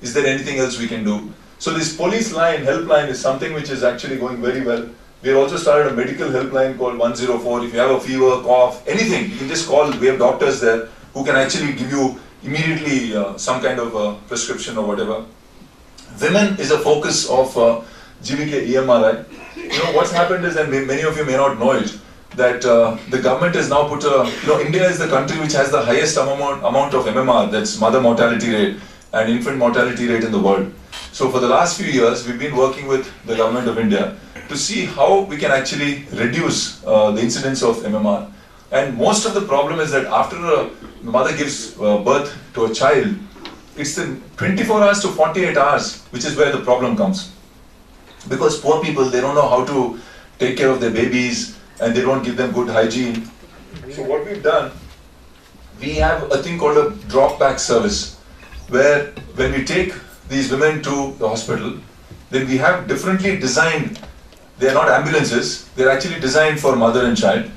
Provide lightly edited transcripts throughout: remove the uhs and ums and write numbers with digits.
Is there anything else we can do? So this police line, helpline is something which is actually going very well. We have also started a medical helpline called 104. If you have a fever, cough, anything, you can just call. We have doctors there who can actually give you immediately some kind of prescription or whatever. Women is a focus of GVK EMRI. You know, what's happened is, and many of you may not know it, that the government has now put India is the country which has the highest amount of MMR, that's mother mortality rate, and infant mortality rate in the world. So for the last few years, we've been working with the government of India to see how we can actually reduce the incidence of MMR. And most of the problem is that after a mother gives birth to a child, it's in 24 hours to 48 hours, which is where the problem comes. Because poor people, they don't know how to take care of their babies and they don't give them good hygiene. So what we've done, we have a thing called a drop back service, where when we take these women to the hospital, then we have differently designed, they are not ambulances, they're actually designed for mother and child,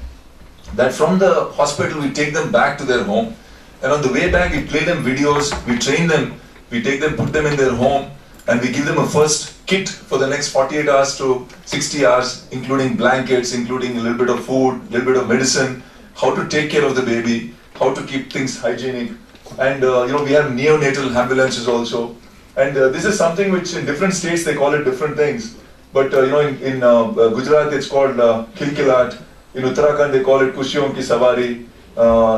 that from the hospital we take them back to their home, and on the way back we play them videos, we train them, we take them, put them in their home, and we give them a first kit for the next 48 hours to 60 hours, including blankets, including a little bit of food, a little bit of medicine, how to take care of the baby, how to keep things hygienic. And we have neonatal ambulances also. And this is something which in different states they call it different things. But in Gujarat it's called Kilkilat. In Uttarakhand they call it Kushiyon Ki Savari.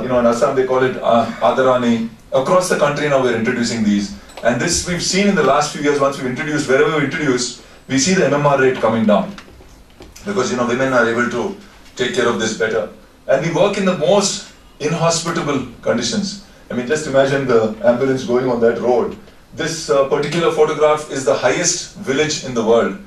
In Assam they call it Adarani. Across the country now we're introducing these. And this we've seen in the last few years, once we've introduced, wherever we introduce, we see the MMR rate coming down. Because women are able to take care of this better. And we work in the most inhospitable conditions. I mean, just imagine the ambulance going on that road. This particular photograph is the highest village in the world,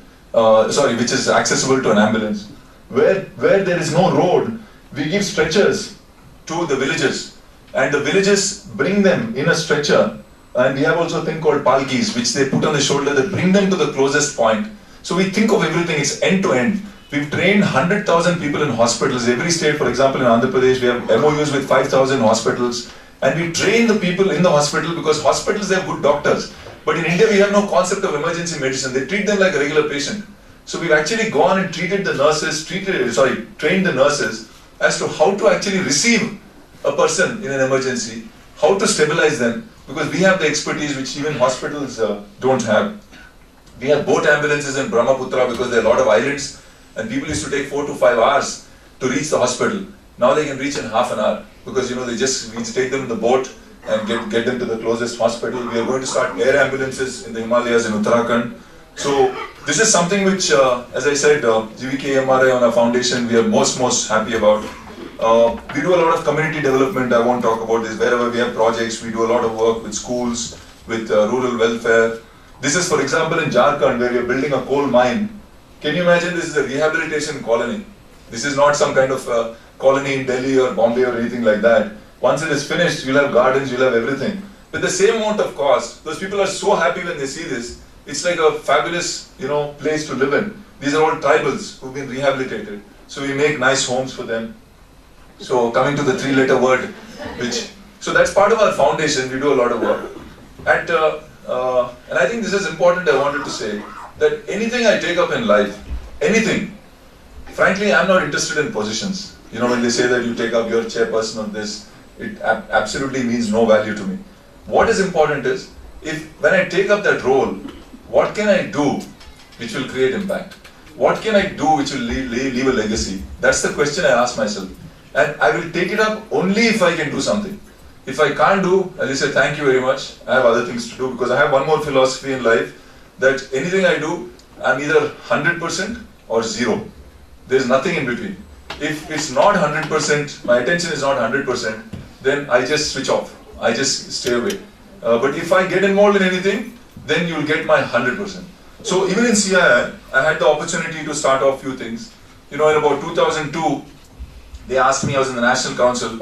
which is accessible to an ambulance. Where there is no road, we give stretchers to the villages, and the villages bring them in a stretcher, and we have also a thing called palkis, which they put on the shoulder, that bring them to the closest point. So we think of everything, it's end to end. We've trained 100,000 people in hospitals. Every state, for example, in Andhra Pradesh, we have MOUs with 5,000 hospitals. And we train the people in the hospital, because hospitals, they have good doctors. But in India, we have no concept of emergency medicine. They treat them like a regular patient. So we've actually gone and trained the nurses as to how to actually receive a person in an emergency, how to stabilize them, because we have the expertise which even hospitals don't have. We have boat ambulances in Brahmaputra because there are a lot of islands, and people used to take 4 to 5 hours to reach the hospital. Now they can reach in half an hour, because we just take them in the boat and get them to the closest hospital. We are going to start air ambulances in the Himalayas in Uttarakhand. So this is something which, as I said, GVK EMRI on our foundation, we are most happy about. We do a lot of community development. I won't talk about this. Wherever we have projects, we do a lot of work with schools, with rural welfare. This is, for example, in Jharkhand, where we are building a coal mine. Can you imagine, this is a rehabilitation colony? This is not some kind of colony in Delhi or Bombay or anything like that. Once it is finished, you'll have gardens, you'll have everything. With the same amount of cost, those people are so happy when they see this. It's like a fabulous, place to live in. These are all tribals who've been rehabilitated. So we make nice homes for them. So coming to the 3-letter word, so that's part of our foundation. We do a lot of work. And I think this is important. I wanted to say that anything I take up in life, anything, frankly, I'm not interested in positions. When they say that you take up your chairperson of this, it absolutely means no value to me. What is important is, when I take up that role, what can I do which will create impact? What can I do which will leave a legacy? That's the question I ask myself. And I will take it up only if I can do something. If I can't do, I'll just say thank you very much. I have other things to do, because I have one more philosophy in life, that anything I do, I'm either 100% or 0. There's nothing in between. If it's not 100%, my attention is not 100%, then I just switch off. I just stay away. But if I get involved in anything, then you'll get my 100%. So even in CII, I had the opportunity to start off few things. In about 2002, they asked me, I was in the National Council,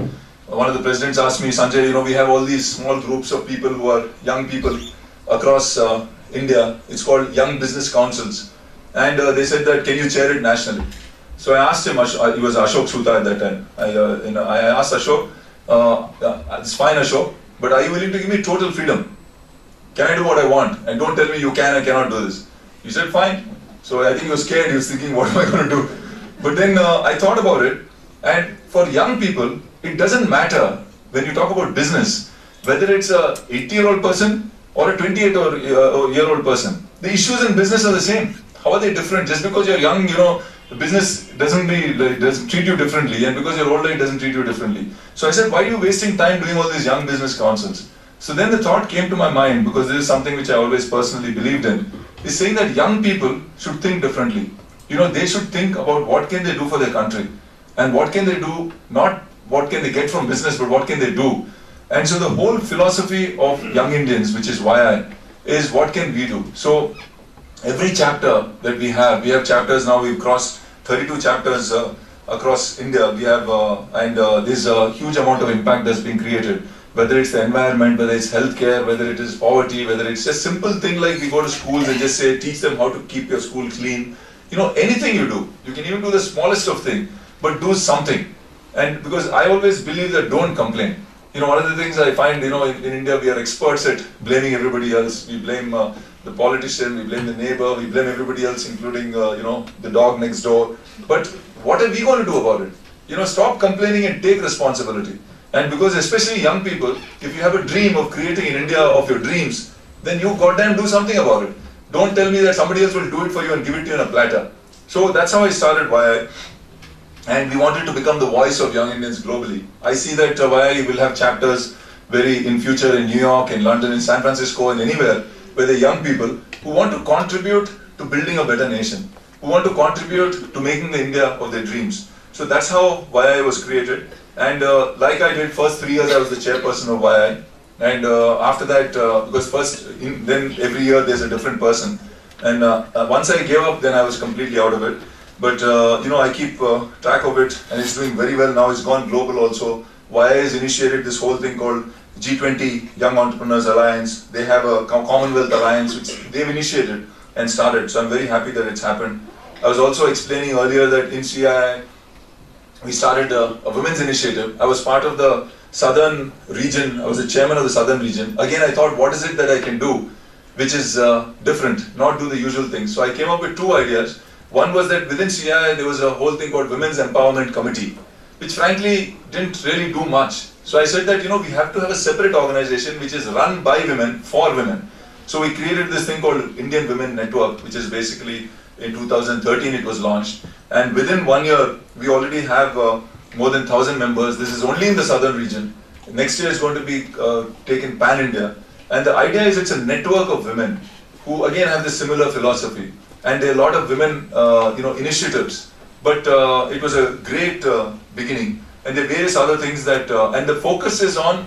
one of the presidents asked me, Sanjay, we have all these small groups of people who are young people across India. It's called Young Business Councils. And they said that, can you chair it nationally? So I asked him, he was Ashok Soota at that time. I asked Ashok, it's fine Ashok, but are you willing to give me total freedom? Can I do what I want? And don't tell me you can and cannot do this. He said, fine. So I think he was scared. He was thinking, what am I going to do? But then I thought about it. And for young people, it doesn't matter when you talk about business, whether it's a 80-year-old person or a 28-year-old person. The issues in business are the same. How are they different? Just because you're young, the business doesn't treat you differently, and because you're older, it doesn't treat you differently. So I said, why are you wasting time doing all these young business councils? So then the thought came to my mind, because this is something which I always personally believed in, is saying that young people should think differently. They should think about what can they do for their country, and what can they do, not what can they get from business, but what can they do. And so the whole philosophy of Young Indians, which is YI, is what can we do. So every chapter that we have chapters now, we've crossed 32 chapters across India. We have, there's a huge amount of impact that's been created. Whether it's the environment, whether it's healthcare, whether it is poverty, whether it's just simple thing like we go to schools and just say, teach them how to keep your school clean. Anything you do, you can even do the smallest of thing, but do something. And because I always believe that don't complain. One of the things I find, in India, we are experts at blaming everybody else. We blame the politician, we blame the neighbor, we blame everybody else, including, the dog next door. But what are we going to do about it? Stop complaining and take responsibility. And because especially young people, if you have a dream of creating an India of your dreams, then you goddamn do something about it. Don't tell me that somebody else will do it for you and give it to you on a platter. So that's how I started YI. And we wanted to become the voice of young Indians globally. I see that YI will have chapters in future in New York, in London, in San Francisco, and anywhere where the young people who want to contribute to building a better nation, who want to contribute to making the India of their dreams. So that's how YI was created. And like I did, first 3 years I was the chairperson of YI. And after that, because then every year there's a different person. And once I gave up, then I was completely out of it. But I keep track of it, and it's doing very well now. It's gone global also. YI has initiated this whole thing called G20 Young Entrepreneurs Alliance. They have a Commonwealth Alliance, which they've initiated and started. So I'm very happy that it's happened. I was also explaining earlier that in CII, we started a women's initiative. I was part of the southern region. I was the chairman of the southern region. Again, I thought, what is it that I can do which is different, not do the usual things. So I came up with 2 ideas. One was that within CII, there was a whole thing called Women's Empowerment Committee, which frankly didn't really do much. So I said that, we have to have a separate organization which is run by women, for women. So we created this thing called Indian Women Network, which is basically, in 2013 it was launched. And within 1 year, we already have more than 1,000 members. This is only in the southern region. Next year is going to be taken pan-India. And the idea is it's a network of women who again have this similar philosophy. And there are a lot of women, initiatives. But it was a great beginning. And there are various other things that, and the focus is on,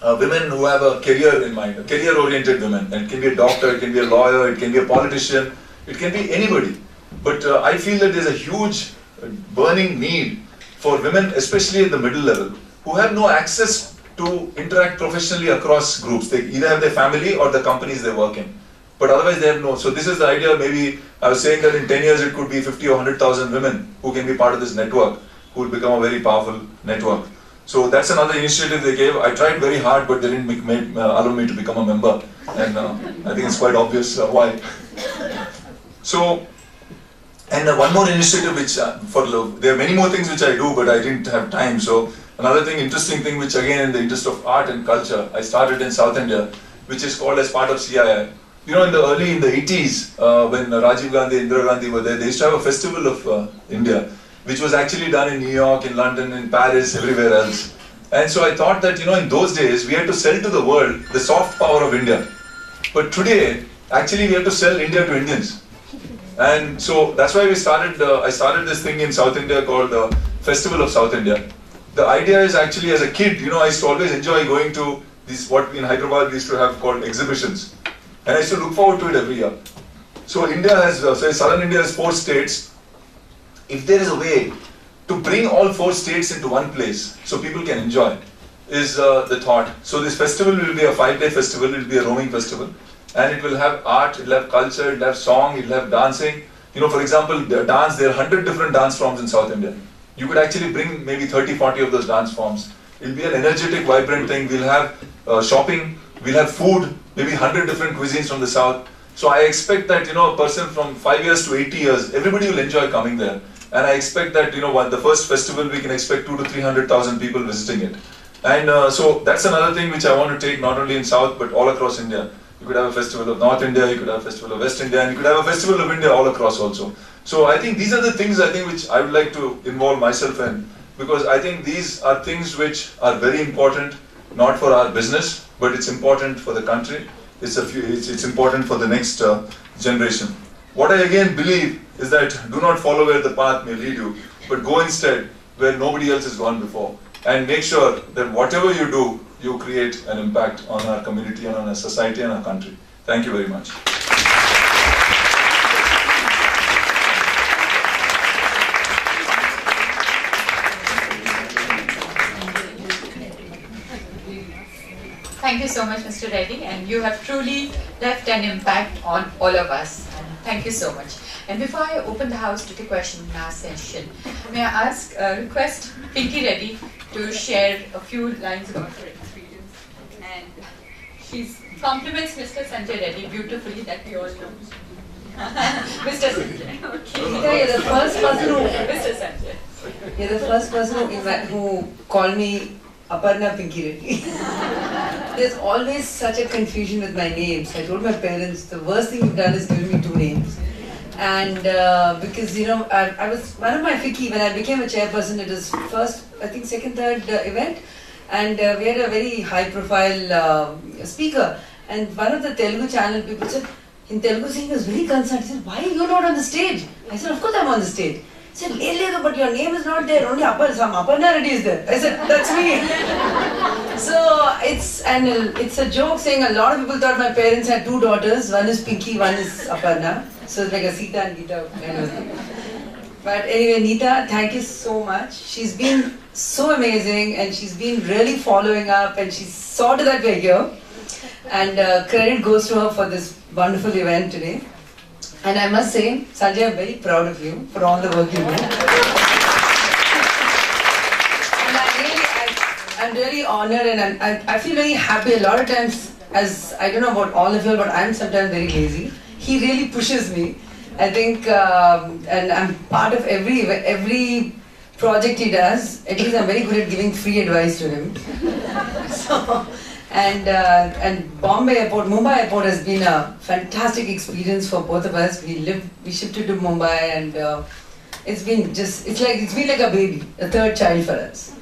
women who have a career in mind, a career-oriented women. And it can be a doctor, it can be a lawyer, it can be a politician, it can be anybody. But I feel that there's a huge burning need for women, especially at the middle level, who have no access to interact professionally across groups. They either have their family or the companies they work in. But otherwise they have no. So this is the idea. Maybe I was saying that in 10 years it could be 50 or 100,000 women who can be part of this network, who will become a very powerful network. So that's another initiative they gave. I tried very hard, but they didn't allow me to become a member. And I think it's quite obvious why. So, and one more initiative which, there are many more things which I do, but I didn't have time. So another thing, interesting thing, which again in the interest of art and culture, I started in South India, which is called as part of CII. In the 80s, when Rajiv Gandhi, Indira Gandhi were there, they used to have a festival of India, which was actually done in New York, in London, in Paris, everywhere else. And so I thought that, in those days, we had to sell to the world the soft power of India. But today, actually, we have to sell India to Indians. And so that's why I started this thing in South India called the Festival of South India. The idea is actually, as a kid, I used to always enjoy going to these, what in Hyderabad we used to have called exhibitions. And I used to look forward to it every year. So India has, Southern India has 4 states. If there is a way to bring all 4 states into one place so people can enjoy, is the thought. So this festival will be a 5-day festival, it will be a roaming festival. And it will have art, it will have culture, it will have song, it will have dancing. For example, there are 100 different dance forms in South India. You could actually bring maybe 30, 40 of those dance forms. It will be an energetic, vibrant thing. We'll have shopping, We'll have food, maybe 100 different cuisines from the south. So I expect that, a person from 5 years to 80 years, everybody will enjoy coming there. And I expect that, the first festival, we can expect 200 to 300,000 people visiting it. And so that's another thing which I want to take not only in South, but all across India. You could have a festival of North India, you could have a festival of West India, and you could have a festival of India all across also. So I think these are the things which I would like to involve myself in, because I think these are things which are very important, not for our business, but it's important for the country. It's important for the next generation. What I again believe is that do not follow where the path may lead you, but go instead where nobody else has gone before, and make sure that whatever you do, you create an impact on our community and on our society and our country. Thank you very much. Thank you so much, Mr. Reddy, and you have truly left an impact on all of us. Thank you so much. And before I open the house to the question and answer session, may I request Pinky Reddy to share a few lines about her experience. And she compliments Mr. Sanjay Reddy beautifully, that we all know. Mr. Sanjay. Okay. Geeta, you're the first person who. Mr. Sanjay. You're the first person who called me Aparna Pinky Reddy. There's always such a confusion with my names. I told my parents the worst thing you've done is giving me two names. And because I was one of my FICCI, when I became a chairperson, it was first, I think second, third event, and we had a very high profile speaker, and one of the Telugu channel people said, in Telugu he was very concerned. He said, why are you not on the stage? I said, of course I'm on the stage. He said, Lele, but your name is not there, only Aparna Reddy is there. I said, that's me. So it's a joke saying a lot of people thought my parents had two daughters, one is Pinky, one is Aparna. So it's like a Sita and Geeta kind of thing. But anyway, Neeta, thank you so much. She's been so amazing, and she's been really following up, and she saw to that we're here. And credit goes to her for this wonderful event today. And I must say, Sanjay, I'm very proud of you for all the work you do. And I'm really honored, and I feel very happy. A lot of times, as I don't know about all of you, but I'm sometimes very lazy. He really pushes me. I think, and I'm part of every project he does. At least I'm very good at giving free advice to him. So, and Bombay Airport, Mumbai Airport has been a fantastic experience for both of us. We shifted to Mumbai, and it's been like a baby, a third child for us.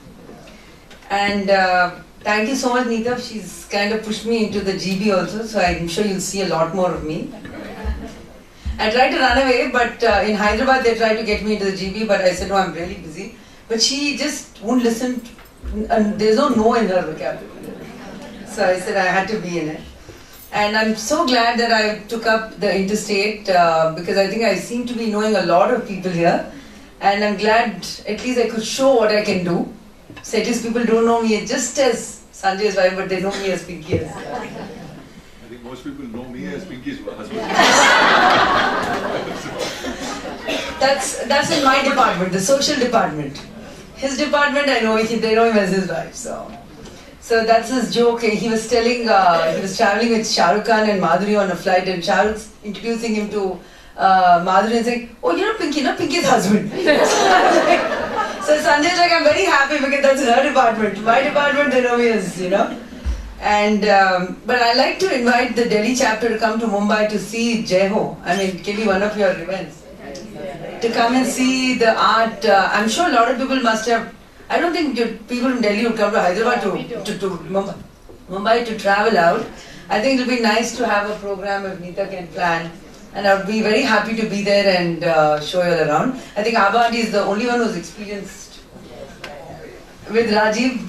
And thank you so much, Neeta. She's kind of pushed me into the GB also, so I'm sure you'll see a lot more of me. I tried to run away, but in Hyderabad they tried to get me into the GB, but I said, no, I'm really busy. But she just won't listen, and there's no in her vocabulary. So I said I had to be in it. And I'm so glad that I took up the interstate, because I think I seem to be knowing a lot of people here. And I'm glad at least I could show what I can do. So at least people don't know me just as Sanjay's wife, but they know me as Pinky as I think most people know me as Pinky's husband. That's in my department, the social department. His department, I know they know him as his wife. So that's his joke. He was telling, he was traveling with Shah Rukh Khan and Madhuri on a flight, and Shah Rukh's introducing him to Madhuri and saying, oh, you're not Pinky's husband. So Sanjay's like, I'm very happy because that's her department. My department, they know me as, And, but I like to invite the Delhi chapter to come to Mumbai to see Jai Ho. I mean, it can be one of your events. To come and see the art. I'm sure a lot of people must have. I don't think people from Delhi would come to Hyderabad to Mumbai to travel out. I think it'll be nice to have a program if Neeta can plan. And I would be very happy to be there and show you all around. I think Abha Aunty is the only one who's experienced. With Rajiv,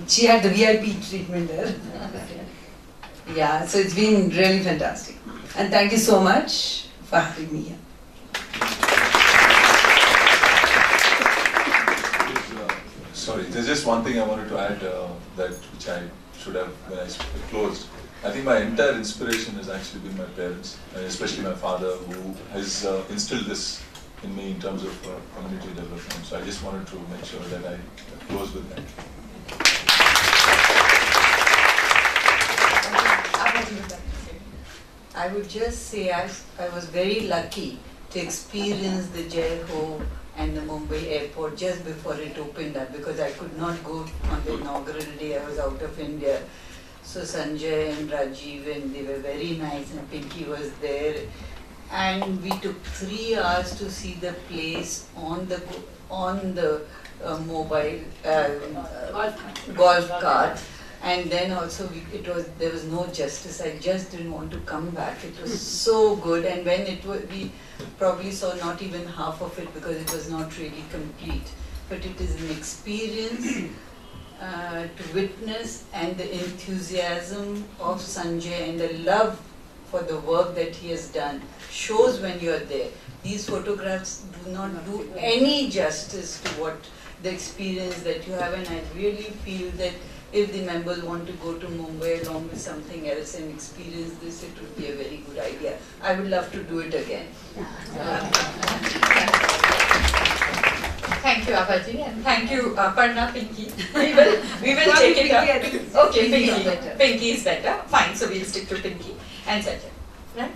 she had the VIP treatment there. Yeah, so it's been really fantastic. And thank you so much for having me here. Sorry, there's just one thing I wanted to add which I should have when I closed. I think my entire inspiration has actually been my parents, and especially my father, who has instilled this in me in terms of community development. So I just wanted to make sure that I close with that. I would just say I was very lucky to experience the Jai Ho and the Mumbai airport just before it opened up, because I could not go on the inaugural day. I was out of India. So Sanjay and Rajiv, and they were very nice, and Pinky was there. And we took 3 hours to see the place on the mobile golf cart. And then also there was no justice. I just didn't want to come back. It was so good. And when we probably saw not even half of it because it was not really complete. But it is an experience to witness, and the enthusiasm of Sanjay and the love for the work that he has done shows when you are there. These photographs do not do any justice to what the experience that you have, and I really feel that if the members want to go to Mumbai along with something else and experience this, it would be a very good idea. I would love to do it again. Thank you, Abhaji, and thank you, Parna, Pinky. We will take it up. Okay, Pinky. Pinky is better. Fine, so we'll stick to Pinky and Sanjay. Right?